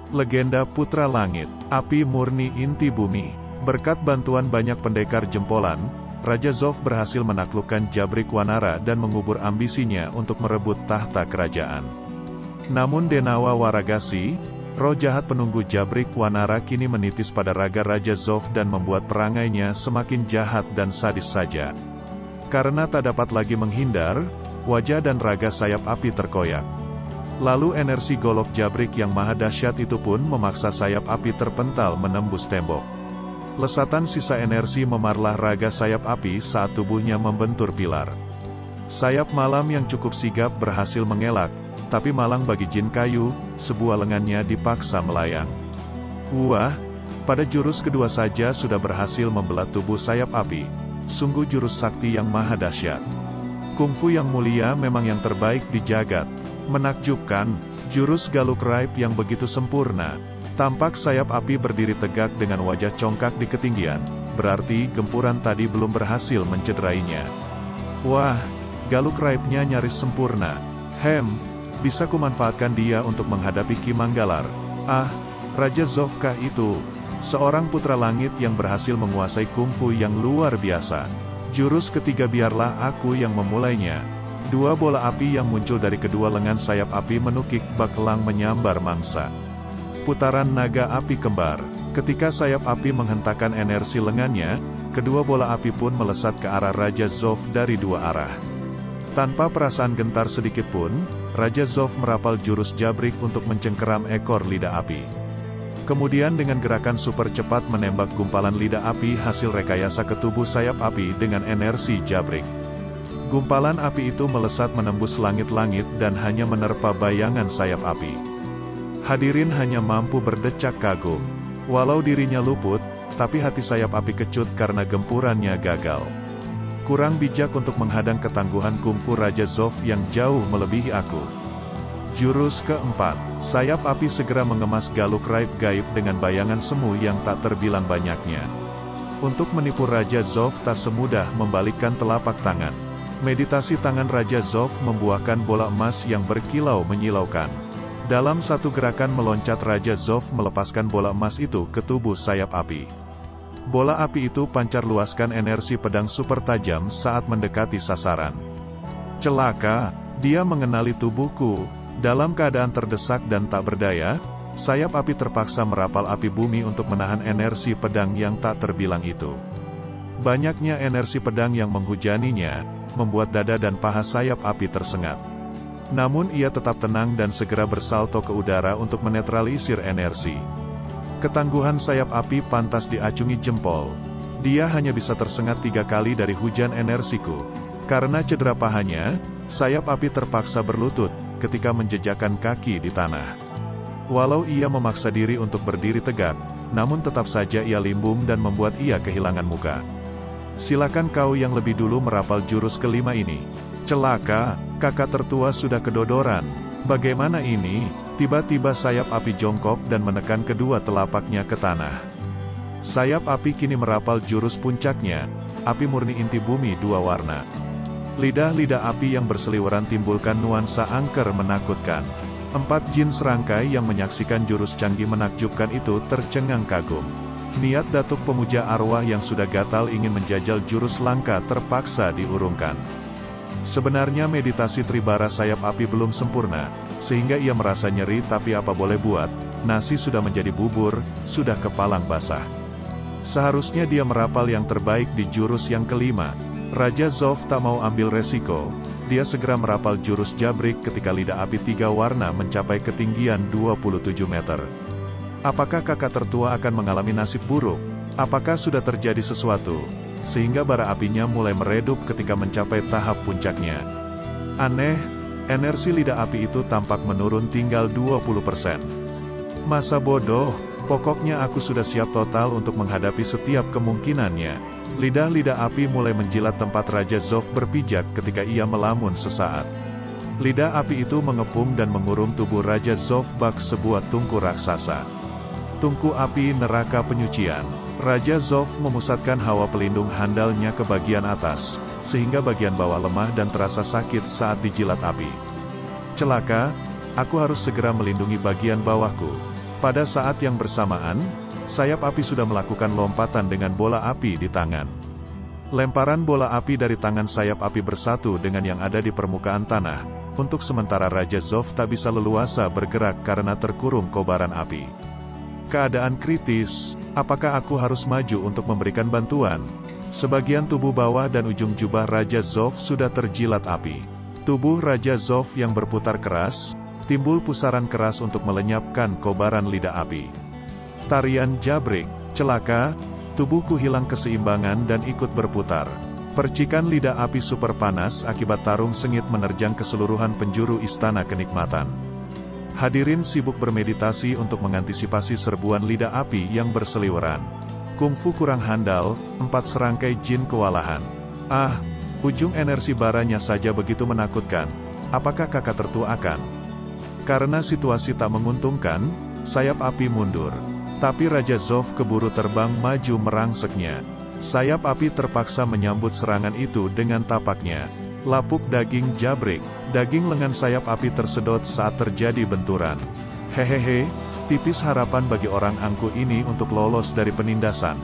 Legenda Putra Langit, api murni inti bumi. Berkat bantuan banyak pendekar jempolan, Raja Zof berhasil menaklukkan Jabrik Wanara dan mengubur ambisinya untuk merebut tahta kerajaan. Namun Denawa Waragasi, roh jahat penunggu Jabrik Wanara kini menitis pada raga Raja Zof dan membuat perangainya semakin jahat dan sadis saja. Karena tak dapat lagi menghindar, wajah dan raga sayap api terkoyak. Lalu energi golok Jabrik yang maha dahsyat itu pun memaksa sayap api terpental menembus tembok. Lesatan sisa energi memarlah raga sayap api saat tubuhnya membentur pilar. Sayap malam yang cukup sigap berhasil mengelak, tapi malang bagi jin kayu, sebuah lengannya dipaksa melayang. Wah, pada jurus kedua saja sudah berhasil membelah tubuh sayap api. Sungguh jurus sakti yang maha dahsyat. Kungfu yang mulia memang yang terbaik di jagat. Menakjubkan, jurus Galuk Raib yang begitu sempurna. Tampak sayap api berdiri tegak dengan wajah congkak di ketinggian, berarti gempuran tadi belum berhasil mencederainya. Wah, Galuk Raibnya nyaris sempurna. Bisa kumanfaatkan dia untuk menghadapi Ki Manggalar. Ah, Raja Zofkah itu? Seorang putra langit yang berhasil menguasai kungfu yang luar biasa. Jurus ketiga biarlah aku yang memulainya. Dua bola api yang muncul dari kedua lengan sayap api menukik bak elang menyambar mangsa. Putaran naga api kembar. Ketika sayap api menghentakkan energi lengannya, kedua bola api pun melesat ke arah Raja Zof dari dua arah. Tanpa perasaan gentar sedikit pun, Raja Zof merapal jurus Jabrik untuk mencengkeram ekor lidah api. Kemudian dengan gerakan super cepat menembak gumpalan lidah api hasil rekayasa ke tubuh sayap api dengan energi Jabrik. Gumpalan api itu melesat menembus langit-langit dan hanya menerpa bayangan sayap api. Hadirin hanya mampu berdecak kagum. Walau dirinya luput, tapi hati sayap api kecut karena gempurannya gagal. Kurang bijak untuk menghadang ketangguhan kungfu Raja Zof yang jauh melebihi aku. Jurus keempat, sayap api segera mengemas Galuk Raib gaib dengan bayangan semu yang tak terbilang banyaknya. Untuk menipu Raja Zof tak semudah membalikkan telapak tangan. Meditasi tangan Raja Zof membuahkan bola emas yang berkilau menyilaukan. Dalam satu gerakan meloncat Raja Zof melepaskan bola emas itu ke tubuh sayap api. Bola api itu pancar luaskan energi pedang super tajam saat mendekati sasaran. Celaka, dia mengenali tubuhku. Dalam keadaan terdesak dan tak berdaya, sayap api terpaksa merapal api bumi untuk menahan energi pedang yang tak terbilang itu. Banyaknya energi pedang yang menghujaninya, membuat dada dan paha sayap api tersengat. Namun ia tetap tenang dan segera bersalto ke udara untuk menetralisir energi. Ketangguhan sayap api pantas diacungi jempol. Dia hanya bisa tersengat 3 kali dari hujan energiku. Karena cedera pahanya, sayap api terpaksa berlutut ketika menjejakkan kaki di tanah. Walau ia memaksa diri untuk berdiri tegak, namun tetap saja ia limbung dan membuat ia kehilangan muka. Silakan kau yang lebih dulu merapal jurus kelima ini. Celaka, kakak tertua sudah kedodoran. Bagaimana ini? Tiba-tiba sayap api jongkok dan menekan kedua telapaknya ke tanah. Sayap api kini merapal jurus puncaknya, api murni inti bumi 2 warna. Lidah-lidah api yang berseliweran timbulkan nuansa angker menakutkan. 4 jin serangkai yang menyaksikan jurus canggih menakjubkan itu tercengang kagum. Niat datuk pemuja arwah yang sudah gatal ingin menjajal jurus langka terpaksa diurungkan. Sebenarnya meditasi Tribara sayap api belum sempurna, sehingga ia merasa nyeri tapi apa boleh buat, nasi sudah menjadi bubur, sudah kepalang basah. Seharusnya dia merapal yang terbaik di jurus yang kelima. Raja Zof tak mau ambil resiko, dia segera merapal jurus Jabrik ketika lidah api 3 warna mencapai ketinggian 27 meter. Apakah kakak tertua akan mengalami nasib buruk? Apakah sudah terjadi sesuatu, sehingga bara apinya mulai meredup ketika mencapai tahap puncaknya? Aneh, energi lidah api itu tampak menurun tinggal 20%. Masa bodoh, pokoknya aku sudah siap total untuk menghadapi setiap kemungkinannya. Lidah-lidah api mulai menjilat tempat Raja Zof berpijak ketika ia melamun sesaat. Lidah api itu mengepung dan mengurung tubuh Raja Zof bak sebuah tungku raksasa. Tungku api neraka penyucian. Raja Zof memusatkan hawa pelindung handalnya ke bagian atas, sehingga bagian bawah lemah dan terasa sakit saat dijilat api. Celaka, aku harus segera melindungi bagian bawahku. Pada saat yang bersamaan, sayap api sudah melakukan lompatan dengan bola api di tangan. Lemparan bola api dari tangan sayap api bersatu dengan yang ada di permukaan tanah. Untuk sementara Raja Zof tak bisa leluasa bergerak karena terkurung kobaran api. Keadaan kritis, apakah aku harus maju untuk memberikan bantuan? Sebagian tubuh bawah dan ujung jubah Raja Zof sudah terjilat api. Tubuh Raja Zof yang berputar keras, timbul pusaran keras untuk melenyapkan kobaran lidah api. Tarian jabrik, celaka, tubuhku hilang keseimbangan dan ikut berputar. Percikan lidah api super panas akibat tarung sengit menerjang keseluruhan penjuru istana kenikmatan. Hadirin sibuk bermeditasi untuk mengantisipasi serbuan lidah api yang berseliweran. Kungfu kurang handal, 4 serangkai jin kewalahan. Ah, ujung energi baranya saja begitu menakutkan. Apakah kakak tertuakan? Karena situasi tak menguntungkan, sayap api mundur. Tapi Raja Zof keburu terbang maju merangseknya. Sayap api terpaksa menyambut serangan itu dengan tapaknya. Lapuk daging jabrik, daging lengan sayap api tersedot saat terjadi benturan. Hehehe, tipis harapan bagi orang angku ini untuk lolos dari penindasan.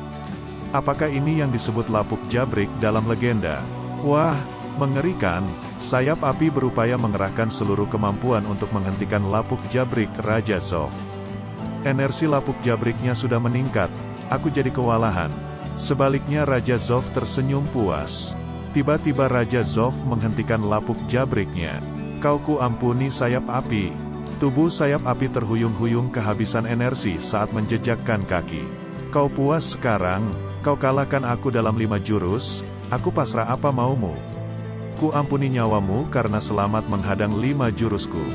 Apakah ini yang disebut lapuk jabrik dalam legenda? Wah, mengerikan. Sayap api berupaya mengerahkan seluruh kemampuan untuk menghentikan lapuk jabrik Raja Zof. Energi lapuk jabriknya sudah meningkat, aku jadi kewalahan. Sebaliknya Raja Zof tersenyum puas. Tiba-tiba Raja Zof menghentikan lapuk jabriknya. Kau ku ampuni sayap api. Tubuh sayap api terhuyung-huyung kehabisan energi saat menjejakkan kaki. Kau puas sekarang? Kau kalahkan aku dalam 5 jurus, aku pasrah apa maumu. Ku ampuni nyawamu karena selamat menghadang 5 jurusku.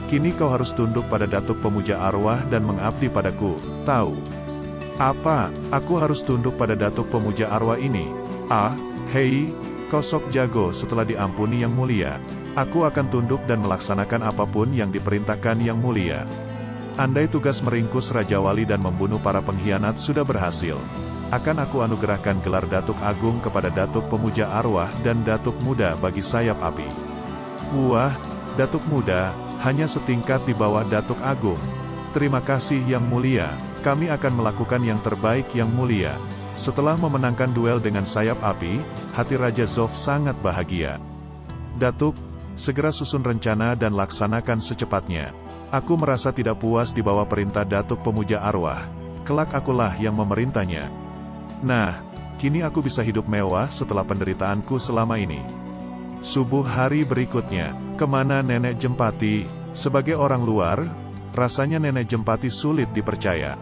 Kini kau harus tunduk pada datuk pemuja arwah dan mengabdi padaku, tahu? Apa, aku harus tunduk pada datuk pemuja arwah ini? Ah, hei, kau sok jago setelah diampuni yang mulia. Aku akan tunduk dan melaksanakan apapun yang diperintahkan yang mulia. Andai tugas meringkus Raja Wali dan membunuh para pengkhianat sudah berhasil, akan aku anugerahkan gelar Datuk Agung kepada Datuk Pemuja Arwah dan Datuk Muda bagi sayap api. Wah, Datuk Muda, hanya setingkat di bawah Datuk Agung. Terima kasih yang mulia, kami akan melakukan yang terbaik yang mulia. Setelah memenangkan duel dengan sayap api, hati Raja Zof sangat bahagia. Datuk, segera susun rencana dan laksanakan secepatnya. Aku merasa tidak puas di bawah perintah Datuk Pemuja Arwah. Kelak akulah yang memerintahnya. Nah, kini aku bisa hidup mewah setelah penderitaanku selama ini. Subuh hari berikutnya, kemana Nenek Jempati? Sebagai orang luar, rasanya Nenek Jempati sulit dipercaya.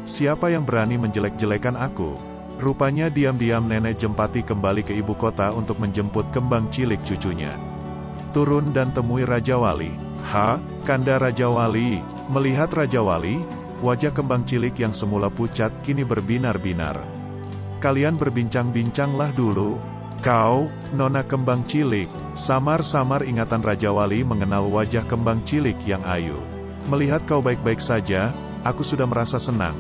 Siapa yang berani menjelek-jelekan aku? Rupanya diam-diam Nenek Jempati kembali ke ibu kota untuk menjemput kembang cilik cucunya. Turun dan temui Raja Wali. Kanda Raja Wali. Melihat Raja Wali, wajah kembang cilik yang semula pucat kini berbinar-binar. Kalian berbincang-bincanglah dulu. Kau, Nona kembang cilik. Samar-samar ingatan Raja Wali mengenal wajah kembang cilik yang ayu. Melihat kau baik-baik saja, aku sudah merasa senang.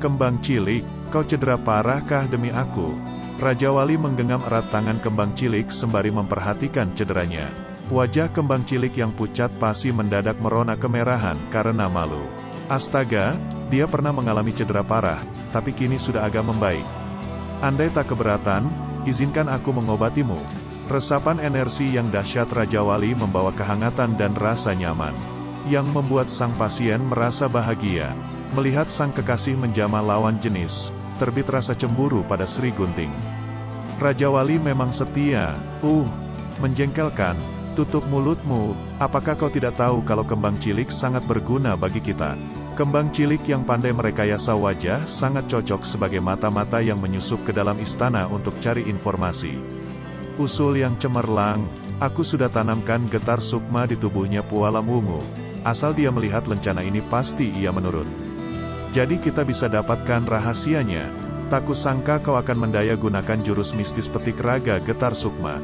Kembang cilik, kau cedera parahkah demi aku? Raja Wali menggenggam erat tangan kembang cilik sembari memperhatikan cederanya. Wajah kembang cilik yang pucat pasi mendadak merona kemerahan karena malu. Astaga, dia pernah mengalami cedera parah, tapi kini sudah agak membaik. Andai tak keberatan, izinkan aku mengobatimu. Resapan energi yang dahsyat Raja Wali membawa kehangatan dan rasa nyaman, yang membuat sang pasien merasa bahagia. Melihat sang kekasih menjamah lawan jenis, terbit rasa cemburu pada Sri Gunting. Raja Wali memang setia. Menjengkelkan. Tutup mulutmu, apakah kau tidak tahu kalau kembang cilik sangat berguna bagi kita? Kembang cilik yang pandai merekayasa wajah sangat cocok sebagai mata-mata yang menyusup ke dalam istana untuk cari informasi. Usul yang cemerlang, aku sudah tanamkan getar sukma di tubuhnya Pualam Wungu. Asal dia melihat lencana ini pasti ia menurut. Jadi kita bisa dapatkan rahasianya. Tak kusangka kau akan mendaya gunakan jurus mistis petik raga getar sukma.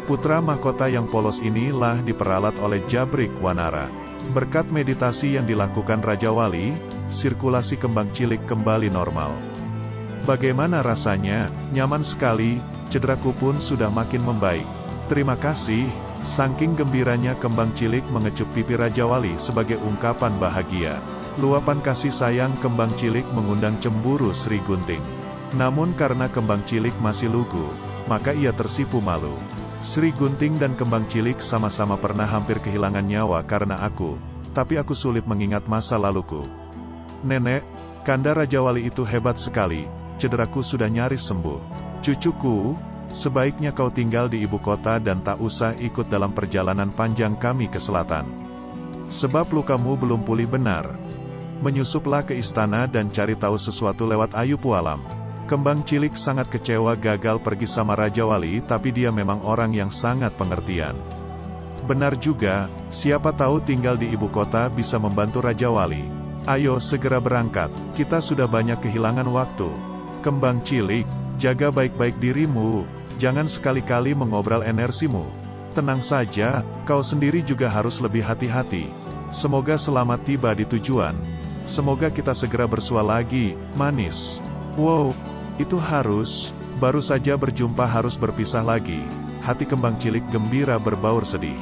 Putra mahkota yang polos inilah diperalat oleh Jabrik Wanara. Berkat meditasi yang dilakukan Raja Wali, sirkulasi kembang cilik kembali normal. Bagaimana rasanya? Nyaman sekali, cederaku pun sudah makin membaik. Terima kasih. Saking gembiranya kembang cilik mengecup pipi Raja Wali sebagai ungkapan bahagia. Luapan kasih sayang kembang cilik mengundang cemburu Sri Gunting. Namun karena kembang cilik masih lugu, maka ia tersipu malu. Sri Gunting dan kembang cilik sama-sama pernah hampir kehilangan nyawa karena aku, tapi aku sulit mengingat masa laluku. Nenek, Kanda Raja Wali itu hebat sekali, cederaku sudah nyaris sembuh. Cucuku, sebaiknya kau tinggal di ibu kota dan tak usah ikut dalam perjalanan panjang kami ke selatan. Sebab lukamu belum pulih benar. Menyusuplah ke istana dan cari tahu sesuatu lewat Ayu Pualam. Kembang cilik sangat kecewa gagal pergi sama Raja Wali, tapi dia memang orang yang sangat pengertian. Benar juga, siapa tahu tinggal di ibu kota bisa membantu Raja Wali. Ayo segera berangkat, kita sudah banyak kehilangan waktu. Kembang cilik, jaga baik-baik dirimu, jangan sekali-kali mengobral energimu. Tenang saja, kau sendiri juga harus lebih hati-hati. Semoga selamat tiba di tujuan. Semoga kita segera bersua lagi, manis. Wow, itu baru saja berjumpa harus berpisah lagi. Hati kembang cilik gembira berbaur sedih.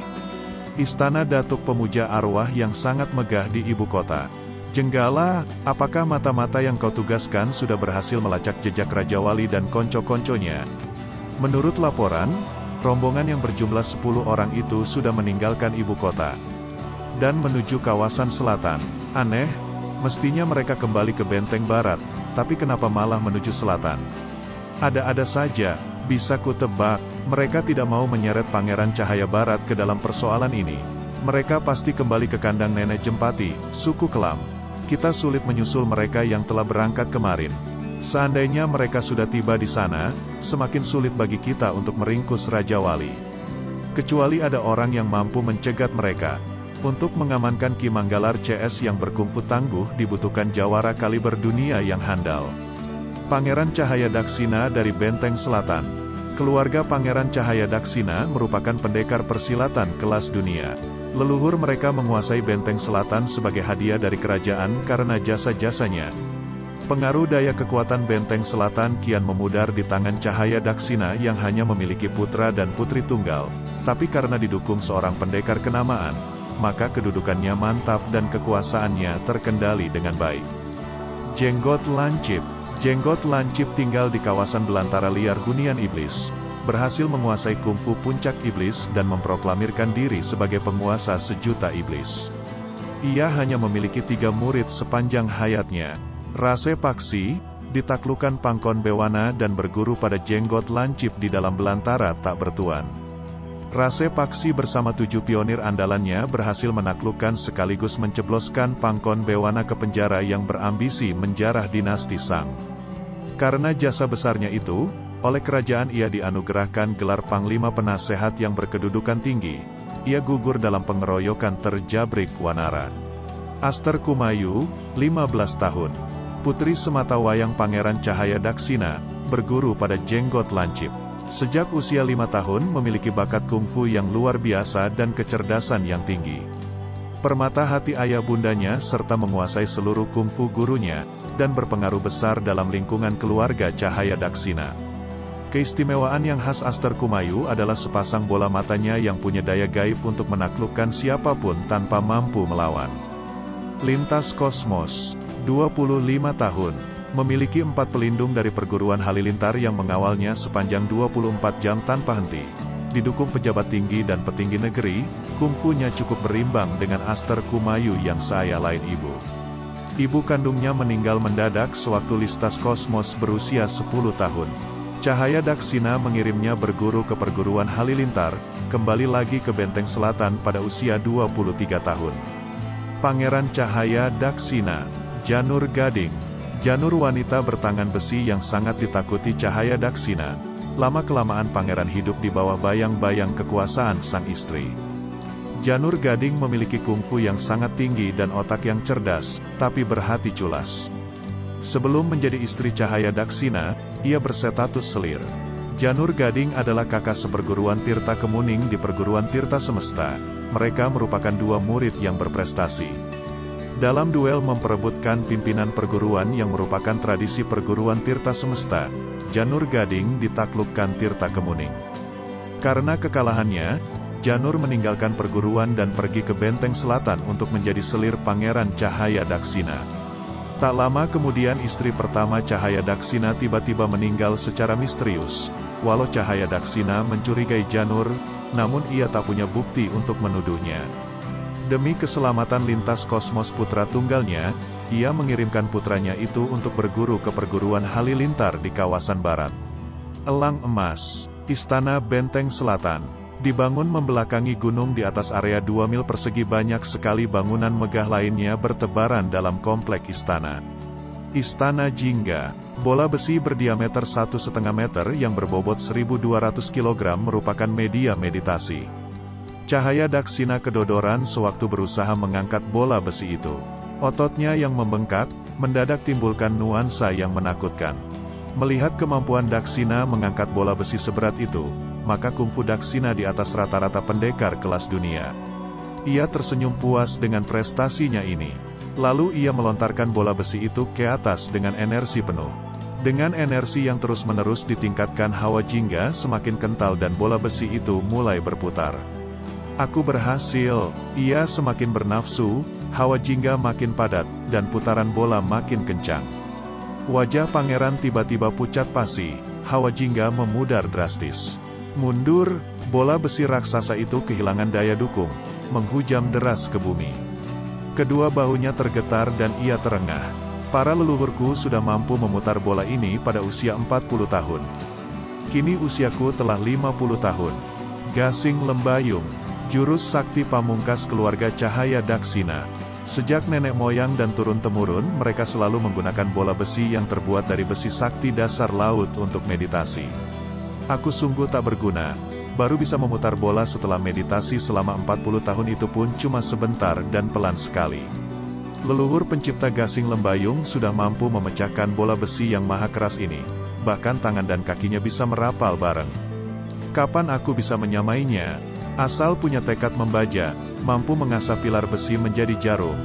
Istana Datuk pemuja arwah yang sangat megah di ibu kota. Jenggala, apakah mata-mata yang kau tugaskan sudah berhasil melacak jejak Raja Wali dan konco-konconya? Menurut laporan, rombongan yang berjumlah 10 orang itu sudah meninggalkan ibu kota dan menuju kawasan selatan. Aneh, mestinya mereka kembali ke benteng barat, tapi kenapa malah menuju selatan? Ada-ada saja, bisa ku tebak, mereka tidak mau menyeret Pangeran Cahaya Barat ke dalam persoalan ini. Mereka pasti kembali ke kandang Nenek Jempati, suku Kelam. Kita sulit menyusul mereka yang telah berangkat kemarin. Seandainya mereka sudah tiba di sana, semakin sulit bagi kita untuk meringkus Raja Wali. Kecuali ada orang yang mampu mencegat mereka. Untuk mengamankan Ki Manggalar CS yang berkungfu tangguh dibutuhkan jawara kaliber dunia yang handal. Pangeran Cahaya Daksina dari Benteng Selatan. Keluarga Pangeran Cahaya Daksina merupakan pendekar persilatan kelas dunia. Leluhur mereka menguasai Benteng Selatan sebagai hadiah dari kerajaan karena jasa-jasanya. Pengaruh daya kekuatan Benteng Selatan kian memudar di tangan Cahaya Daksina yang hanya memiliki putra dan putri tunggal. Tapi karena didukung seorang pendekar kenamaan, maka kedudukannya mantap dan kekuasaannya terkendali dengan baik. Jenggot Lancip. Jenggot Lancip tinggal di kawasan belantara liar hunian iblis. Berhasil menguasai kungfu puncak iblis dan memproklamirkan diri sebagai penguasa sejuta iblis. Ia hanya memiliki 3 murid sepanjang hayatnya. Rase Paksi, ditaklukkan Pangkon Bewana dan berguru pada Jenggot Lancip di dalam belantara tak bertuan. Rase Paksi bersama 7 pionir andalannya berhasil menaklukkan sekaligus mencebloskan Pangkon Bewana ke penjara yang berambisi menjarah dinasti Sang. Karena jasa besarnya itu, oleh kerajaan ia dianugerahkan gelar Panglima Penasehat yang berkedudukan tinggi. Ia gugur dalam pengeroyokan terjabrik Wanara. Aster Kumayu, 15 tahun. Putri sematawayang Pangeran Cahaya Daksina, berguru pada Jenggot Lancip. Sejak usia 5 tahun memiliki bakat kungfu yang luar biasa dan kecerdasan yang tinggi. Permata hati ayah bundanya serta menguasai seluruh kungfu gurunya, dan berpengaruh besar dalam lingkungan keluarga Cahaya Daksina. Keistimewaan yang khas Aster Kumayu adalah sepasang bola matanya yang punya daya gaib untuk menaklukkan siapapun tanpa mampu melawan. Lintas Kosmos, 25 tahun. Memiliki 4 pelindung dari perguruan halilintar yang mengawalnya sepanjang 24 jam tanpa henti. Didukung pejabat tinggi dan petinggi negeri, kungfunya cukup berimbang dengan Aster Kumayu yang saya lain ibu. Ibu kandungnya meninggal mendadak sewaktu Lintas Kosmos berusia 10 tahun. Cahaya Daksina mengirimnya berguru ke perguruan halilintar, kembali lagi ke Benteng Selatan pada usia 23 tahun. Pangeran Cahaya Daksina, Janur Gading. Janur wanita bertangan besi yang sangat ditakuti Cahaya Daksina. Lama-kelamaan pangeran hidup di bawah bayang-bayang kekuasaan sang istri. Janur Gading memiliki kungfu yang sangat tinggi dan otak yang cerdas, tapi berhati culas. Sebelum menjadi istri Cahaya Daksina, ia berstatus selir. Janur Gading adalah kakak seperguruan Tirta Kemuning di perguruan Tirta Semesta. Mereka merupakan 2 murid yang berprestasi. Dalam duel memperebutkan pimpinan perguruan yang merupakan tradisi perguruan Tirta Semesta, Janur Gading ditaklukkan Tirta Kemuning. Karena kekalahannya, Janur meninggalkan perguruan dan pergi ke benteng selatan untuk menjadi selir Pangeran Cahaya Daksina. Tak lama kemudian istri pertama Cahaya Daksina tiba-tiba meninggal secara misterius. Walau Cahaya Daksina mencurigai Janur, namun ia tak punya bukti untuk menuduhnya. Demi keselamatan lintas kosmos putra tunggalnya, ia mengirimkan putranya itu untuk berguru ke perguruan Halilintar di kawasan barat. Elang Emas, Istana Benteng Selatan, dibangun membelakangi gunung di atas area 2 mil persegi. Banyak sekali bangunan megah lainnya bertebaran dalam komplek istana. Istana Jingga, bola besi berdiameter 1,5 meter yang berbobot 1.200 kg merupakan media meditasi. Cahaya Daksina kedodoran sewaktu berusaha mengangkat bola besi itu. Ototnya yang membengkak, mendadak timbulkan nuansa yang menakutkan. Melihat kemampuan Daksina mengangkat bola besi seberat itu, maka kungfu Daksina di atas rata-rata pendekar kelas dunia. Ia tersenyum puas dengan prestasinya ini. Lalu ia melontarkan bola besi itu ke atas dengan energi penuh. Dengan energi yang terus-menerus ditingkatkan, hawa jingga semakin kental dan bola besi itu mulai berputar. Aku berhasil, ia semakin bernafsu, hawa jingga makin padat, dan putaran bola makin kencang. Wajah pangeran tiba-tiba pucat pasi, hawa jingga memudar drastis. Mundur, bola besi raksasa itu kehilangan daya dukung, menghujam deras ke bumi. Kedua bahunya tergetar dan ia terengah. Para leluhurku sudah mampu memutar bola ini pada usia 40 tahun. Kini usiaku telah 50 tahun. Gasing Lembayung, jurus sakti pamungkas keluarga Cahaya Daksina. Sejak nenek moyang dan turun-temurun, mereka selalu menggunakan bola besi yang terbuat dari besi sakti dasar laut untuk meditasi. Aku sungguh tak berguna. Baru bisa memutar bola setelah meditasi selama 40 tahun, itu pun cuma sebentar dan pelan sekali. Leluhur pencipta Gasing Lembayung sudah mampu memecahkan bola besi yang maha keras ini. Bahkan tangan dan kakinya bisa merapal bareng. Kapan aku bisa menyamainya? Asal punya tekad membaja, mampu mengasah pilar besi menjadi jarum.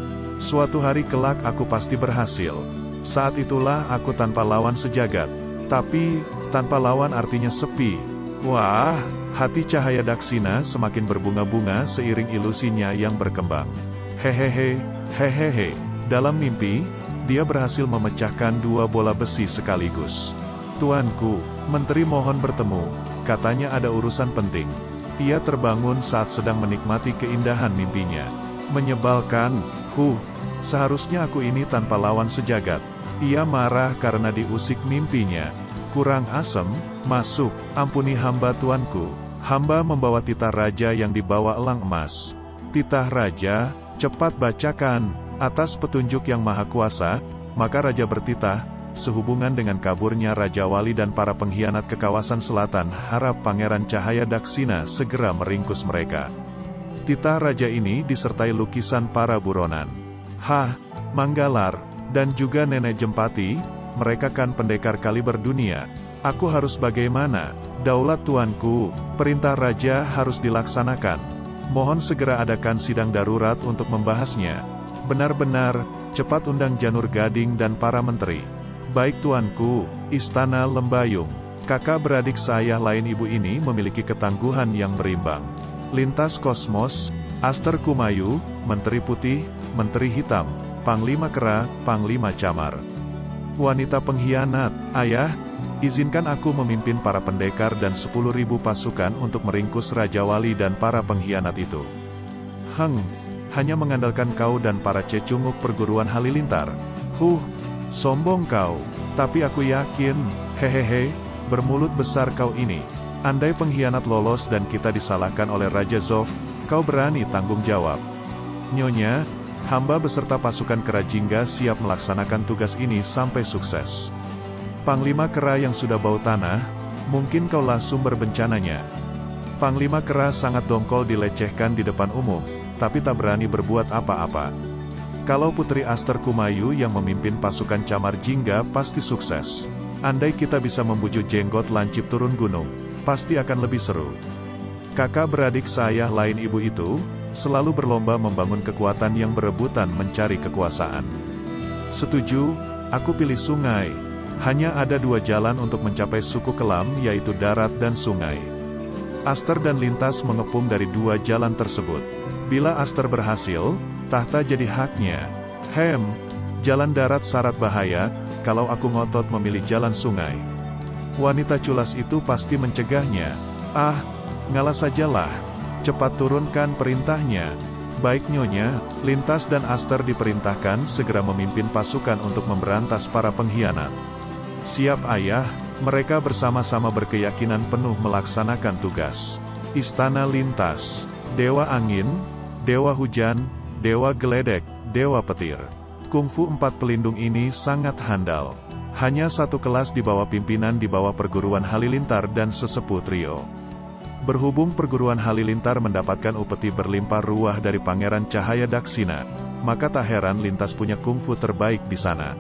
Suatu hari kelak aku pasti berhasil. Saat itulah aku tanpa lawan sejagat. Tapi, tanpa lawan artinya sepi. Wah, hati Cahaya Daksina semakin berbunga-bunga seiring ilusinya yang berkembang. Hehehe, hehehe. Dalam mimpi, dia berhasil memecahkan 2 bola besi sekaligus. Tuanku, menteri mohon bertemu, katanya ada urusan penting. Ia terbangun saat sedang menikmati keindahan mimpinya. Menyebalkan, seharusnya aku ini tanpa lawan sejagat. Ia marah karena diusik mimpinya. Kurang asem, masuk, ampuni hamba tuanku. Hamba membawa titah raja yang dibawa elang emas. Titah raja, cepat bacakan. Atas petunjuk yang maha kuasa, maka raja bertitah, sehubungan dengan kaburnya Raja Wali dan para pengkhianat ke kawasan selatan, harap Pangeran Cahaya Daksina segera meringkus mereka. Titah raja ini disertai lukisan para buronan. Manggalar, dan juga Nenek Jempati, mereka kan pendekar kaliber dunia. Aku harus bagaimana? Daulat tuanku, perintah raja harus dilaksanakan. Mohon segera adakan sidang darurat untuk membahasnya. Benar-benar, cepat undang Janur Gading dan para menteri. Baik tuanku, Istana Lembayung. Kakak beradik saya lain ibu ini memiliki ketangguhan yang berimbang. Lintas kosmos, Aster Kumayu, Menteri Putih, Menteri Hitam, Panglima Kera, Panglima Camar. Wanita pengkhianat, ayah, izinkan aku memimpin para pendekar dan 10.000 pasukan untuk meringkus Raja Wali dan para pengkhianat itu. Hanya mengandalkan kau dan para cecunguk perguruan Halilintar. Sombong kau, tapi aku yakin, hehehe, bermulut besar kau ini. Andai pengkhianat lolos dan kita disalahkan oleh Raja Zof, kau berani tanggung jawab. Nyonya, hamba beserta pasukan Kera Jingga siap melaksanakan tugas ini sampai sukses. Panglima Kera yang sudah bau tanah, mungkin kaulah sumber bencananya. Panglima Kera sangat dongkol dilecehkan di depan umum, tapi tak berani berbuat apa-apa. Kalau Putri Aster Kumayu yang memimpin pasukan Camar Jingga pasti sukses. Andai kita bisa membujuk jenggot lancip turun gunung, pasti akan lebih seru. Kakak beradik saya lain ibu itu, selalu berlomba membangun kekuatan yang berebutan mencari kekuasaan. Setuju, aku pilih sungai. Hanya ada 2 jalan untuk mencapai suku kelam, yaitu darat dan sungai. Aster dan Lintas mengepung dari dua jalan tersebut. Bila Aster berhasil, tahta jadi haknya. Jalan darat syarat bahaya, kalau aku ngotot memilih jalan sungai. Wanita culas itu pasti mencegahnya. Ngalah sajalah. Cepat turunkan perintahnya. Baik Nyonya, Lintas dan Aster diperintahkan segera memimpin pasukan untuk memberantas para pengkhianat. Siap Ayah, mereka bersama-sama berkeyakinan penuh melaksanakan tugas. Istana Lintas, Dewa Angin, Dewa Hujan, Dewa Geledek, Dewa Petir. Kungfu 4 pelindung ini sangat handal. Hanya satu kelas di bawah pimpinan di bawah perguruan Halilintar dan sesepuh trio. Berhubung perguruan Halilintar mendapatkan upeti berlimpah ruah dari Pangeran Cahaya Daksina, maka tak heran Lintas punya kungfu terbaik di sana.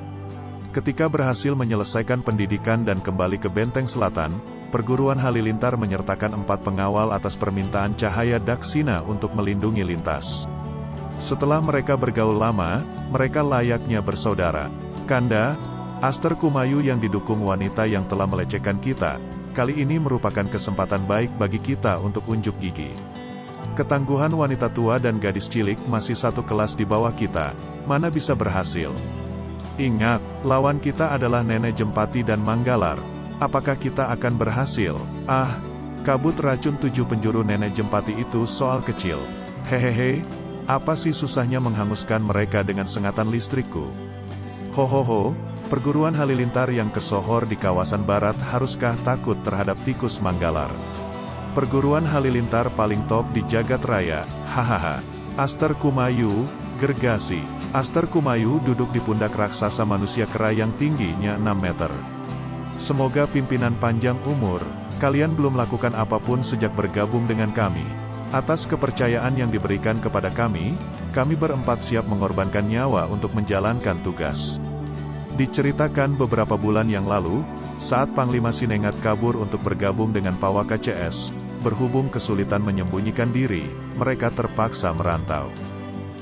Ketika berhasil menyelesaikan pendidikan dan kembali ke Benteng Selatan, perguruan Halilintar menyertakan 4 pengawal atas permintaan Cahaya Daksina untuk melindungi Lintas. Setelah mereka bergaul lama, mereka layaknya bersaudara. Kanda, Aster Kumayu yang didukung wanita yang telah melecehkan kita, kali ini merupakan kesempatan baik bagi kita untuk unjuk gigi. Ketangguhan wanita tua dan gadis cilik masih satu kelas di bawah kita, mana bisa berhasil. Ingat, lawan kita adalah Nenek Jempati dan Manggalar. Apakah kita akan berhasil? Kabut racun 7 penjuru Nenek Jempati itu soal kecil. Hehehe, apa sih susahnya menghanguskan mereka dengan sengatan listrikku? Hohoho, perguruan Halilintar yang kesohor di kawasan barat haruskah takut terhadap tikus Manggalar? Perguruan Halilintar paling top di jagat raya, hahaha. Aster Kumayu, gergasi. Aster Kumayu duduk di pundak raksasa manusia kera yang tingginya 6 meter. Semoga pimpinan panjang umur, kalian belum lakukan apapun sejak bergabung dengan kami. Atas kepercayaan yang diberikan kepada kami berempat siap mengorbankan nyawa untuk menjalankan tugas. Diceritakan beberapa bulan yang lalu, saat Panglima Sinengat kabur untuk bergabung dengan Pawaka CS, berhubung kesulitan menyembunyikan diri, mereka terpaksa merantau.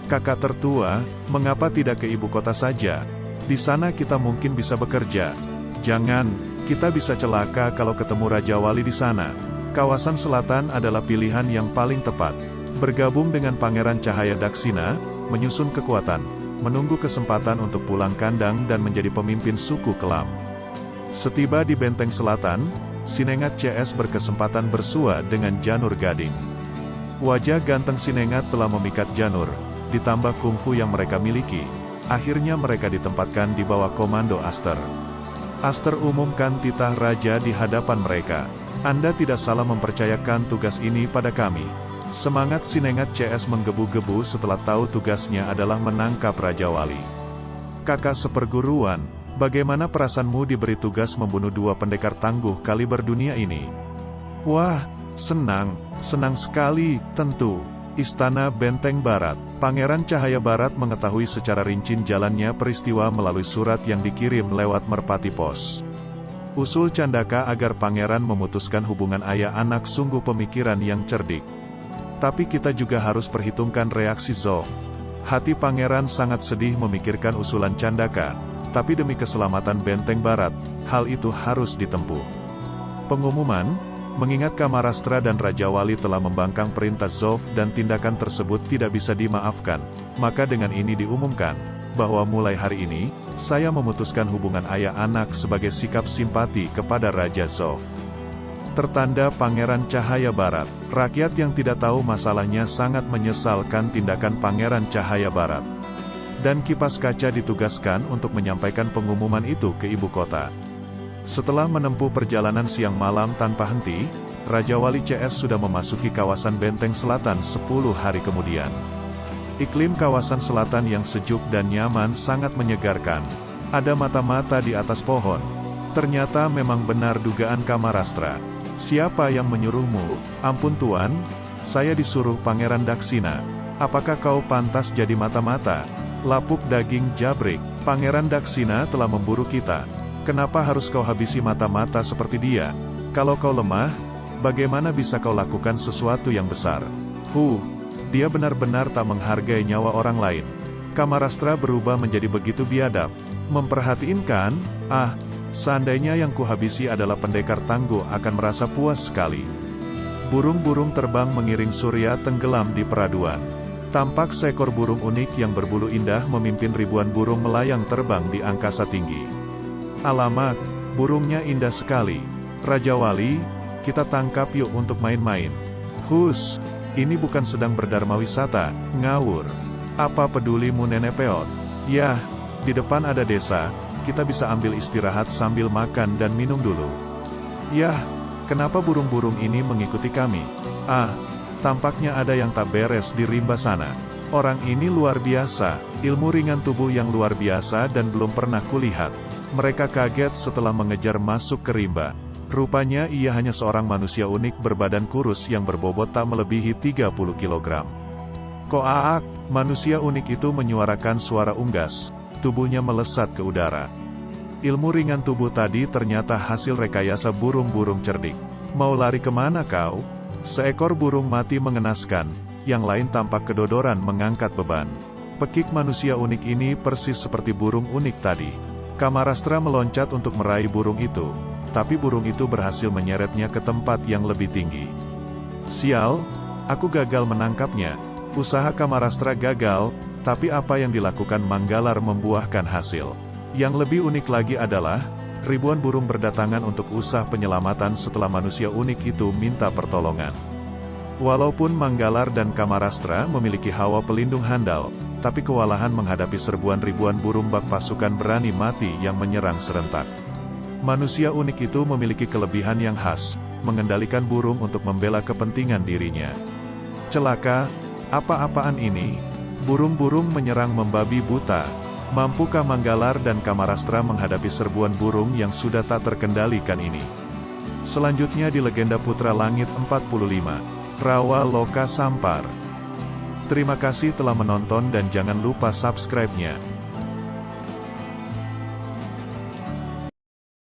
Kakak tertua, mengapa tidak ke ibu kota saja? Di sana kita mungkin bisa bekerja. Jangan, kita bisa celaka kalau ketemu Raja Wali di sana. Kawasan selatan adalah pilihan yang paling tepat. Bergabung dengan Pangeran Cahaya Daksina, menyusun kekuatan, menunggu kesempatan untuk pulang kandang dan menjadi pemimpin suku Kelam. Setiba di Benteng Selatan, Sinengat CS berkesempatan bersua dengan Janur Gading. Wajah ganteng Sinengat telah memikat Janur, ditambah kungfu yang mereka miliki, akhirnya mereka ditempatkan di bawah komando Aster. Aster umumkan titah raja di hadapan mereka. Anda tidak salah mempercayakan tugas ini pada kami. Semangat Sinengat CS menggebu-gebu setelah tahu tugasnya adalah menangkap Raja Wali. Kakak seperguruan, bagaimana perasaanmu diberi tugas membunuh 2 pendekar tangguh kaliber dunia ini? Wah, senang sekali, tentu. Istana Benteng Barat. Pangeran Cahaya Barat mengetahui secara rinci jalannya peristiwa melalui surat yang dikirim lewat Merpati Pos. Usul Candaka agar pangeran memutuskan hubungan ayah anak sungguh pemikiran yang cerdik. Tapi kita juga harus perhitungkan reaksi Zof. Hati pangeran sangat sedih memikirkan usulan Candaka, tapi demi keselamatan Benteng Barat, hal itu harus ditempuh. Pengumuman, mengingat Kamarastra dan Raja Wali telah membangkang perintah Zof dan tindakan tersebut tidak bisa dimaafkan, maka dengan ini diumumkan, bahwa mulai hari ini, saya memutuskan hubungan ayah anak sebagai sikap simpati kepada Raja Zof. Tertanda Pangeran Cahaya Barat. Rakyat yang tidak tahu masalahnya sangat menyesalkan tindakan Pangeran Cahaya Barat. Dan kipas kaca ditugaskan untuk menyampaikan pengumuman itu ke ibu kota. Setelah menempuh perjalanan siang malam tanpa henti, Raja Wali CS sudah memasuki kawasan Benteng Selatan 10 hari kemudian. Iklim kawasan selatan yang sejuk dan nyaman sangat menyegarkan. Ada mata-mata di atas pohon. Ternyata memang benar dugaan Kamarastra. Siapa yang menyuruhmu? Ampun Tuan, saya disuruh Pangeran Daksina. Apakah kau pantas jadi mata-mata? Lapuk daging jabrik, Pangeran Daksina telah memburu kita. Kenapa harus kau habisi mata-mata seperti dia? Kalau kau lemah, bagaimana bisa kau lakukan sesuatu yang besar? Dia benar-benar tak menghargai nyawa orang lain. Kamarastra berubah menjadi begitu biadab. Memperhatikan, seandainya yang kuhabisi adalah pendekar tangguh akan merasa puas sekali. Burung-burung terbang mengiring surya tenggelam di peraduan. Tampak seekor burung unik yang berbulu indah memimpin ribuan burung melayang terbang di angkasa tinggi. Alamak, burungnya indah sekali. Raja Wali, kita tangkap yuk untuk main-main. Hus, ini bukan sedang berdharma wisata, ngawur. Apa pedulimu Nenek Peot? Yah, di depan ada desa, kita bisa ambil istirahat sambil makan dan minum dulu. Yah, kenapa burung-burung ini mengikuti kami? Ah, tampaknya ada yang tak beres di rimba sana. Orang ini luar biasa, ilmu ringan tubuh yang luar biasa dan belum pernah kulihat. Mereka kaget setelah mengejar masuk ke rimba. Rupanya ia hanya seorang manusia unik berbadan kurus yang berbobot tak melebihi 30 kg. Koaak, manusia unik itu menyuarakan suara unggas. Tubuhnya melesat ke udara. Ilmu ringan tubuh tadi ternyata hasil rekayasa burung-burung cerdik. Mau lari kemana kau? Seekor burung mati mengenaskan, yang lain tampak kedodoran mengangkat beban. Pekik manusia unik ini persis seperti burung unik tadi. Kamarastra meloncat untuk meraih burung itu, tapi burung itu berhasil menyeretnya ke tempat yang lebih tinggi. Sial, aku gagal menangkapnya. Usaha Kamarastra gagal, tapi apa yang dilakukan Manggalar membuahkan hasil. Yang lebih unik lagi adalah, ribuan burung berdatangan untuk usaha penyelamatan setelah manusia unik itu minta pertolongan. Walaupun Manggalar dan Kamarastra memiliki hawa pelindung handal, tapi kewalahan menghadapi serbuan ribuan burung bak pasukan berani mati yang menyerang serentak. Manusia unik itu memiliki kelebihan yang khas, mengendalikan burung untuk membela kepentingan dirinya. Celaka, apa-apaan ini? Burung-burung menyerang membabi buta. Mampukah Manggalar dan Kamarastra menghadapi serbuan burung yang sudah tak terkendalikan ini? Selanjutnya di Legenda Putra Langit 45, Rawa Loka Sampar. Terima kasih telah menonton dan jangan lupa subscribe-nya.